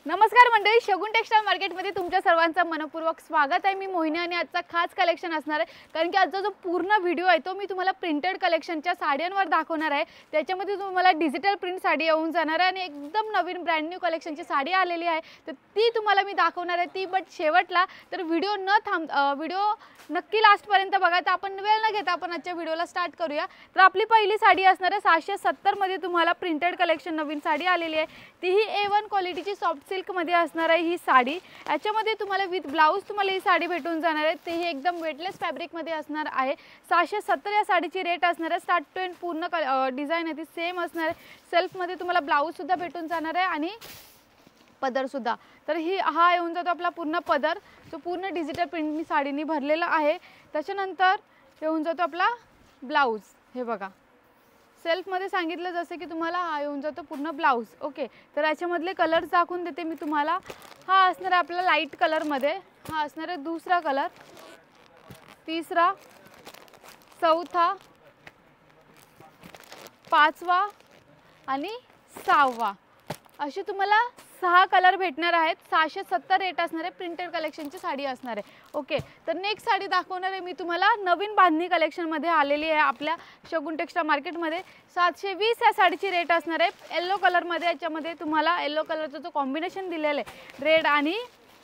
नमस्कार मंडळी, शगुन टेक्सटाईल मार्केटमध्ये तुमच्या सर्वांचं मनपूर्वक स्वागत आहे। मी मोहिनी आणि आजचा खास कलेक्शन असणार आहे कारण की आजचा जो पूर्ण व्हिडिओ आहे तो मी तुम्हाला प्रिंटेड कलेक्शनच्या साड्यांवर दाखवणार आहे। त्याच्यामध्ये तुम्हाला डिजिटल प्रिंट साडी येऊन जाणार आहे आणि एकदम नवीन ब्रँड न्यू कलेक्शनची साडी आलेली आहे, तर ती तुम्हाला मी दाखवणार आहे ती। बट शेवटला तर व्हिडिओ नक्की लास्ट पर्यंत बघा। तर आपण वेळ न घेता आपण आजच्या व्हिडिओला स्टार्ट करूया। तर आपली पहिली साडी असणार आहे 770 मध्ये तुम्हाला प्रिंटेड कलेक्शन नवीन साडी आलेली आहे। ती ही A1 क्वालिटीची सॉफ्ट सिल्क मध्ये असणार आहे ही साडी। याच्यामध्ये तुम्हाला विथ ब्लाउज तुम्हाला ही साडी भेटून जाणार आहे, तेही एकदम वेटलेस फॅब्रिक मध्ये असणार आहे। 770 या साडीची रेट असणार आहे। स्टार्ट टू एंड पूर्ण डिझाइन आहे ती सेम असणार आहे। सेल्फ मध्ये तुम्हाला ब्लाउज सुद्धा भेटून जाणार आहे आणि पदर सुद्धा। तर हा येऊन जातो आपला पूर्ण पदर, जो पूर्ण डिजिटल प्रिंटनी साडीनी भरलेला आहे। त्याच्यानंतर येऊन जातो आपला ब्लाउज, हे बघा सेल्फ मध्ये सांगितलं जसं की तुम्हाला हा येऊन जातो पूर्ण ब्लाउज। ओके, तर याच्यामधले कलर्स दाखवून देते मी तुम्हाला। हा असणार आहे आपला लाईट कलर मध्ये, हा असणार आहे दुसरा कलर, तिसरा, चौथा, पाचवा आणि सहावा, अशी तुम्हाला 6 कलर भेटणार आहेत। 670 रेट असणार आहे, प्रिंटेड कलेक्शनची साडी असणार आहे। ओके, तर नेक्स्ट साडी दाखवणार आहे मी तुम्हाला नवीन बांधणी कलेक्शन मध्ये आलेली आहे आपल्या शगुन टेक्सटाईल मार्केटमध्ये। 720 या साडीची रेट असणार आहे येलो कलर मध्ये। याच्यामध्ये तुम्हाला येलो कलरचा जो कॉम्बिनेशन दिलेला आहे रेड आणि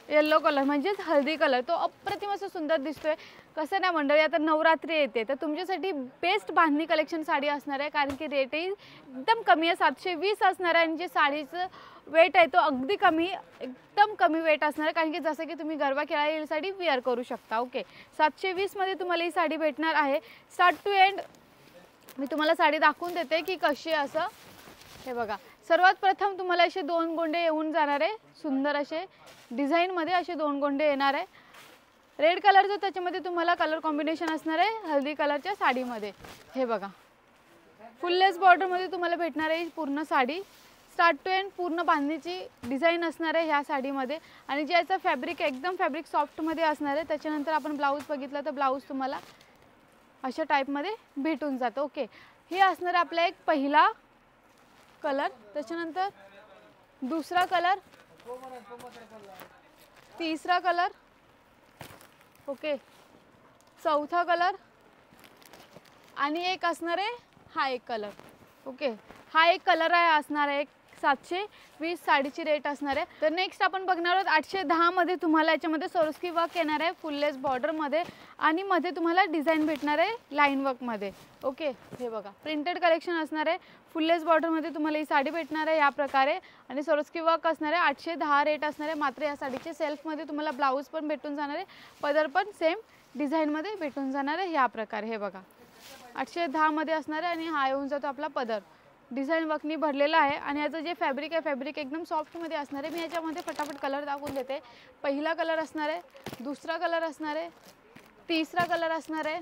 येलो कलर म्हणजेच हळदी कलर, तो अप्रतिम असं सुंदर दिसतोय। कसं ना मंडळी, आता नवरात्री येते तर तुमच्यासाठी बेस्ट बांधणी कलेक्शन साडी असणार आहे कारण की रेटही एकदम कमी आहे, 720 असणार आहे। आणि जे साडीचं वेट आहे तो अगदी कमी, एकदम कमी वेट असणार आहे कारण की जसं की तुम्ही गरबा खेळायला ही साडी वेअर करू शकता। ओके, 720 मध्ये तुम्हाला ही साडी भेटणार आहे। स्टार्ट टू एंड मी तुम्हाला साडी दाखवून देते की कशी आहे असं। हे बघा, सर्वात प्रथम तुम्हाला असे 2 गोंडे येऊन जाणार आहे, सुंदर असे डिझाइन मध्ये असे 2 गोंडे येणार आहे। रेड कलर जो त्याच्यामध्ये तुम्हाला कलर कॉम्बिनेशन असणार आहे हळदी कलरच्या साडीमध्ये। हे बघा, फुललेस बॉर्डर मध्ये तुम्हाला भेटणार आहे पूर्ण साडी। स्टार्ट टू एंड पूर्ण बांधणीची डिझाइन असणार आहे ह्या साडीमध्ये आणि जे याचा फॅब्रिक एकदम फॅब्रिक सॉफ्ट मध्ये असणार आहे। त्याच्यानंतर आपण ब्लाउज बघितलं तर ब्लाउज तुम्हाला अशा टाइप मध्ये भेटून जातो। ओके, हे असणार आपला एक पहिला कलर, त्याच्यानंतर दुसरा कलर, तिसरा कलर, ओके, चौथा कलर आणि एक असणार आहे हा एक कलर। ओके, हा एक कलर आहे असणार आहे 720 साडीची रेट असणार आहे। तर नेक्स्ट आपण बघणार आहोत 810 मध्ये तुम्हाला याच्यामध्ये सोरस्की वर्क येणार आहे फुललेस बॉर्डर मध्ये आणि मध्ये तुम्हाला डिझाइन भेटणार आहे लाईन वर्क मध्ये। ओके, हे बघा प्रिंटेड कलेक्शन असणार आहे, फुललेस बॉर्डर मध्ये तुम्हाला ही साडी भेटणार आहे या प्रकारे आणि सोरस्की वर्क असणार आहे। 810 रेट असणार आहे। मात्र या साडीचे सेल्फ मध्ये तुम्हाला ब्लाउज पण भेटून जाणार आहे, पदर पण सेम डिझाइन मध्ये भेटून जाणार आहे या प्रकारे। हे बघा 810 मध्ये असणार आहे आणि हा येऊन जातो आपला पदर, डिझाइन वर्कनी भरलेला आहे आणि याचं जे फॅब्रिक आहे फॅब्रिक एकदम सॉफ्ट मध्ये असणार आहे। मी याच्यामध्ये फटाफट कलर दाखवून देते। पहिला कलर असणार आहे, दुसरा कलर असणार आहे, तिसरा कलर असणार आहे,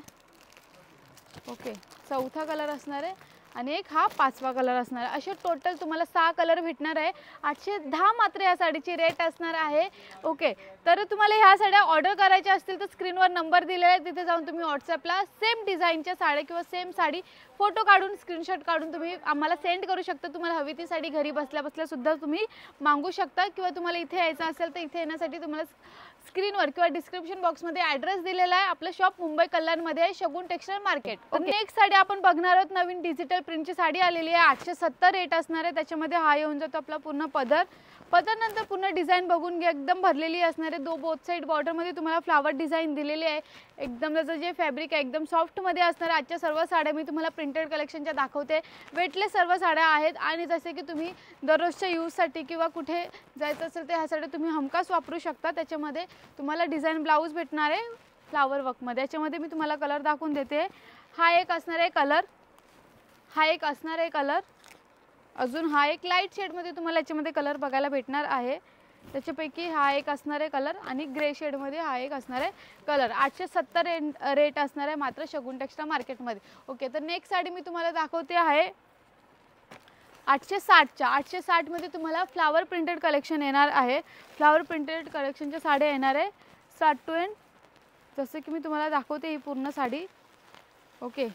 ओके, चौथा कलर असणार आहे आणि एक हा पाचवा कलर असणार आहे। असे टोटल तुम्हाला 6 कलर भेटणार आहे। 810 मात्र या साडीची रेट असणार आहे। ओके, तर तुम्हाला ह्या साड्या ऑर्डर करायच्या असतील तर स्क्रीनवर नंबर दिलेला आहे, तिथे जाऊन तुम्ही व्हॉट्सअपला सेम डिझाइनच्या साड्या किंवा सेम साडी फोटो काढून स्क्रीनशॉट काढून तुम्ही आम्हाला सेंड करू शकता। तुम्हाला हवी ती साडी घरी बसल्या बसल्या सुद्धा तुम्ही मागू शकता किंवा तुम्हाला इथे यायचं असेल तर इथे येण्यासाठी तुम्हाला स्क्रीनवर किंवा डिस्क्रिप्शन बॉक्समध्ये ॲड्रेस दिलेला आहे। आपलं शॉप मुंबई कल्याणमध्ये आहे, शगुन टेक्सटाईल मार्केट। नेक्स्ट साडी आपण बघणार आहोत नवीन डिजिटल प्रिंटची साडी आलेली आहे। 870 रेट असणार आहे। त्याच्यामध्ये हा येऊन जातो आपला पूर्ण पदर, पदरनंतर पूर्ण डिझाइन बघून घ्या, एकदम भरलेली असणार आहे। बोथ साइड बॉर्डर मध्ये तुम्हाला फ्लावर डिझाइन दिलेली आहे। एकदम त्याचं जे फॅब्रिक आहे एकदम सॉफ्ट मध्ये असणार आहे। आजच्या सर्व साड्या मी तुम्हाला प्रिंटेड कलेक्शनच्या दाखवते, वेटलेस सर्व साड्या आहेत आणि जसे की तुम्ही दररोजच्या यूजसाठी किंवा कुठे जायचं असेल तर ह्या साड्या तुम्ही हमखास वापरू शकता। त्याच्यामध्ये तुम्हाला डिझाइन ब्लाउज भेटणार आहे फ्लावर वर्क मध्ये। याच्यामध्ये मी तुम्हाला कलर दाखवून देते। हा एक असणार आहे कलर, हा एक असणार आहे कलर, अजून हा एक लाईट शेड मध्ये तुम्हाला याच्यामध्ये कलर बघायला भेटणार आहे। त्याच्यापैकी हा एक असणार आहे कलर आणि ग्रे शेड मध्ये हा एक असणार आहे कलर। 870 रेट असणार आहे मात्र शगुन टेक्सटाईल मार्केटमध्ये। ओके, तर नेक्स्ट साडी मी तुम्हाला दाखवते आहे 860च्या। 860 मध्ये तुम्हाला फ्लावर प्रिंटेड कलेक्शन येणार आहे। फ्लावर प्रिंटेड कलेक्शनच्या साड्या येणार आहे स्टार्ट टू एंड, जसं की मी तुम्हाला दाखवते ही पूर्ण साडी। ओके,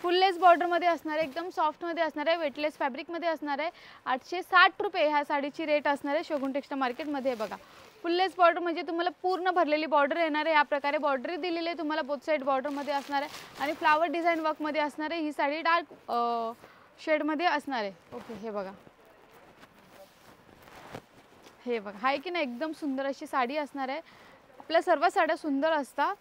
फुल लेस बॉर्डरमध्ये असणार आहे, एकदम सॉफ्टमध्ये असणार आहे, वेटलेस फॅब्रिकमध्ये असणार आहे. 860 रुपये ह्या साडीची रेट असणार आहे शोभून टेक्सटाईल मार्केटमध्ये. बघा फुल लेस बॉर्डर म्हणजे तुम्हाला पूर्ण भरलेली बॉर्डर येणार आहे. या प्रकारे बॉर्डर दिलेली आहे तुम्हाला, बोथ साईड बॉर्डरमध्ये असणार आहे आणि फ्लावर डिझाईन वर्कमध्ये असणार आहे. ही साडी डार्क शेडमध्ये असणार आहे. ओके, हे बघा, हे बघा, आहे की नाही एकदम सुंदर अशी साडी असणार आहे. आपल्या सर्व साड्या सुंदर असतात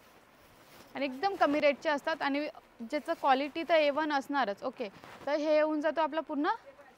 आणि एकदम कमी रेटचे असतात आणि ज्याचं क्वालिटी तर A1 असणारच. ओके, तर हे येऊन जातो आपला पूर्ण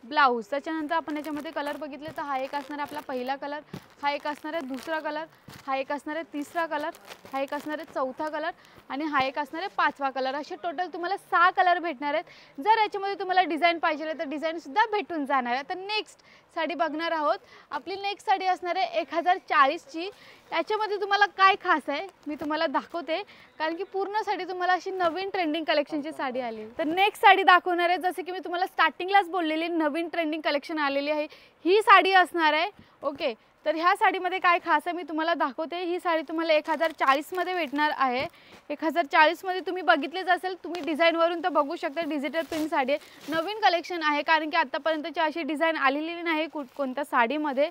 ब्लाऊज. त्याच्यानंतर आपण याच्यामध्ये कलर बघितले तर हा एक असणार आहे आपला पहिला कलर, हा एक असणार आहे दुसरा कलर, हा एक असणार आहे तिसरा कलर, हा एक असणार आहे चौथा कलर आणि हा एक असणार आहे पाचवा कलर. असे टोटल तुम्हाला 6 कलर भेटणार आहेत. जर याच्यामध्ये तुम्हाला डिझाईन पाहिजे तर डिझाईनसुद्धा भेटून जाणार आहे. तर नेक्स्ट साडी बघणार आहोत. आपली नेक्स्ट साडी असणार आहे 1040ची. याच्यामध्ये तुम्हाला काय खास आहे मी तुम्हाला दाखवते, कारण की पूर्ण साडी तुम्हाला अशी नवीन ट्रेंडिंग कलेक्शनची साडी आली. तर नेक्स्ट साडी दाखवणार आहे, जसे की मी तुम्हाला स्टार्टिंगलाच बोललेली नवीन ट्रेंडिंग कलेक्शन आलेली आहे, ही साडी असणार आहे. ओके, तर ह्या साडीमध्ये काय खास आहे मी तुम्हाला दाखवते. ही साडी तुम्हाला 1040मध्ये भेटणार आहे. 1040मध्ये तुम्ही बघितलेच असेल, तुम्ही डिझाईनवरून तर बघू शकता. डिजिटल प्रिंट साडी आहे, नवीन कलेक्शन आहे, कारण की आत्तापर्यंतची अशी डिझाईन आलेली नाही कोणत्या साडीमध्ये.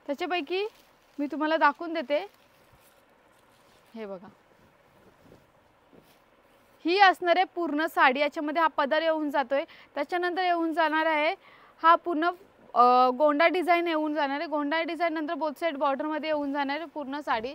त्याच्यापैकी मी तुम्हाला दाखवून देते. हे बघा, ही असणार आहे पूर्ण साडी. याच्यामध्ये हा पदर येऊन जातोय, त्याच्यानंतर येऊन जाणार आहे हा पूर्ण गोंडा डिझाईन येऊन जाणार आहे. गोंडा डिझाईन नंतर बोथ साईड बॉर्डरमध्ये येऊन जाणार आहे पूर्ण साडी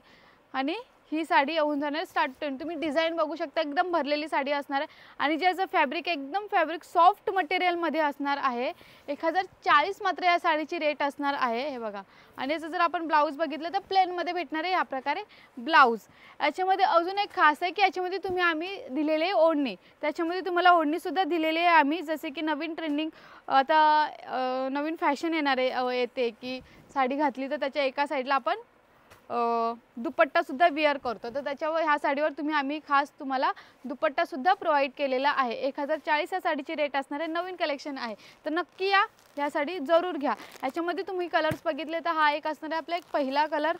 आणि ही साडी येऊन जाणार स्टार्ट. तुम्ही डिझाईन बघू शकता, एकदम भरलेली साडी असणार आहे आणि ज्याचं फॅब्रिक एकदम फॅब्रिक सॉफ्ट मटेरियलमध्ये असणार आहे. 1040 मात्र या साडीची रेट असणार आहे. हे बघा, आणि याचं जर आपण ब्लाऊज बघितलं तर प्लेनमध्ये भेटणार आहे या प्रकारे ब्लाऊज. याच्यामध्ये अजून एक खास आहे की याच्यामध्ये तुम्ही आम्ही दिलेले ओढणी, त्याच्यामध्ये तुम्हाला ओढणीसुद्धा दिलेली आहे आम्ही. जसे की नवीन ट्रेंडिंग आता नवीन फॅशन येणार आहे येते की साडी घातली तर त्याच्या एका साईडला आपण दुपट्टासुद्धा वेअर करतो. तर त्याच्यावर ह्या साडीवर आम्ही खास तुम्हाला दुपट्टासुद्धा प्रोव्हाइड केलेला आहे. 1040 या साडीची रेट असणार आहे, नवीन कलेक्शन आहे. तर नक्की या साडी जरूर घ्या. याच्यामध्ये तुम्ही कलर्स बघितले तर हा एक असणार आहे आपला एक पहिला कलर,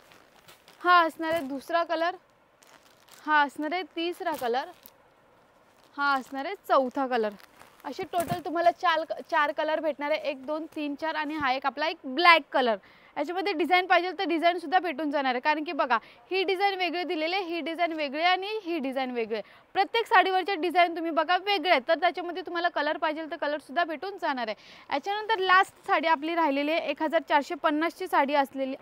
हा असणार आहे दुसरा कलर, हा असणार आहे तिसरा कलर, हा असणार आहे चौथा कलर. असे टोटल तुम्हाला चार कलर भेटणार आहे. 1 2 3 4 आणि हा एक आपला एक ब्लॅक कलर. याच्यामध्ये डिझाईन पाहिजे तर डिझाईनसुद्धा भेटून जाणार आहे, कारण की बघा ही डिझाईन वेगळी दिलेली आहे, ही डिझाईन वेगळी आणि ही डिझाईन वेगळी. प्रत्येक साडीवरचे डिझाईन तुम्ही बघा वेगळे आहेत, तर त्याच्यामध्ये तुम्हाला कलर पाहिजे तर कलरसुद्धा भेटून जाणार आहे. याच्यानंतर लास्ट साडी आपली राहिलेली आहे 1450ची साडी असलेली.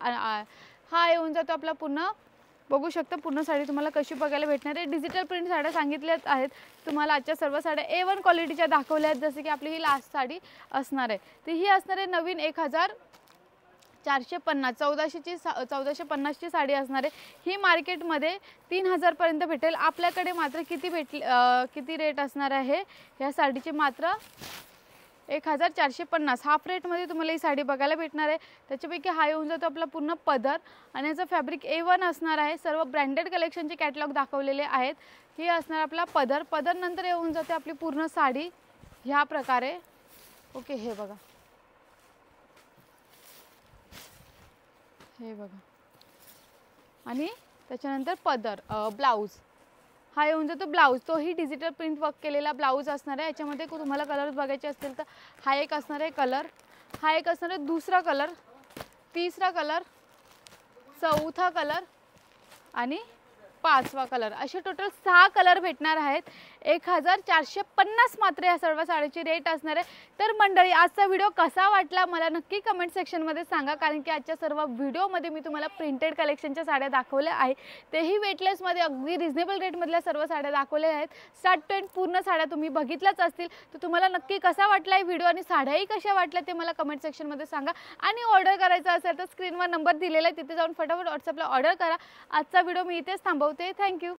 हा येऊन जातो आपला पूर्ण, बघू शकता पूर्ण साडी तुम्हाला कशी बघायला भेटणार आहे. डिजिटल प्रिंट साड्या सांगितल्याच आहेत तुम्हाला. आजच्या सर्व साड्या A1 क्वालिटीच्या दाखवल्या आहेत, जसे की आपली ही लास्ट साडी असणार आहे. तर ही असणार आहे नवीन 1450 1450ची साडी असणार आहे. ही मार्केटमध्ये 3000 पर्यंत भेटेल. आपल्याकडे मात्र किती रेट असणार आहे या साडीचे? मात्र 1450 हाफ रेटमध्ये तुम्हाला ही साडी बघायला भेटणार आहे. त्याच्यापैकी हा येऊन जातो आपला पूर्ण पदर आणि याचं फॅब्रिक A1 असणार आहे. सर्व ब्रँडेड कलेक्शनचे कॅटलॉग दाखवलेले आहेत. ही असणार आपला पदर. पदर नंतर येऊन जाते आपली पूर्ण साडी ह्या प्रकारे. ओके, हे बघा, हे बघा, आणि त्याच्यानंतर पदर ब्लाऊज हा येऊन जातो ब्लाऊज. तोही डिजिटल प्रिंट वर्क केलेला ब्लाऊज असणार आहे. याच्यामध्ये तुम्हाला कलर्स बघायचे असतील तर हा एक असणार आहे कलर, हा एक असणार आहे दुसरा कलर, तिसरा कलर, चौथा कलर आणि पाचवा कलर. असे टोटल 6 कलर भेटणार आहेत. 1450 मात्र या सर्व साडीची रेट असणार आहे. तर मंडळी, आजचा व्हिडिओ कसा वाटला मला नक्की कमेंट सेक्शनमध्ये सांगा, कारण की आजच्या सर्व व्हिडिओमध्ये मी तुम्हाला प्रिंटेड कलेक्शनच्या साड्या दाखवल्या आहेत, तेही वेटलेसमध्ये अगदी रिजनेबल रेटमधल्या सर्व साड्या दाखवल्या आहेत. स्टार्ट टू एंड पूर्ण साड्या तुम्ही बघितल्याच असतील. तर तुम्हाला नक्की कसा वाटला आहे व्हिडिओ आणि साड्याही कशा वाटल्या ते मला कमेंट सेक्शनमध्ये सांगा. आणि ऑर्डर करायचं असेल तर स्क्रीनवर नंबर दिलेला आहे, तिथे जाऊन फटाफट व्हॉट्सअपला ऑर्डर करा. आजचा व्हिडिओ मी इथेच थांबवते. थँक्यू.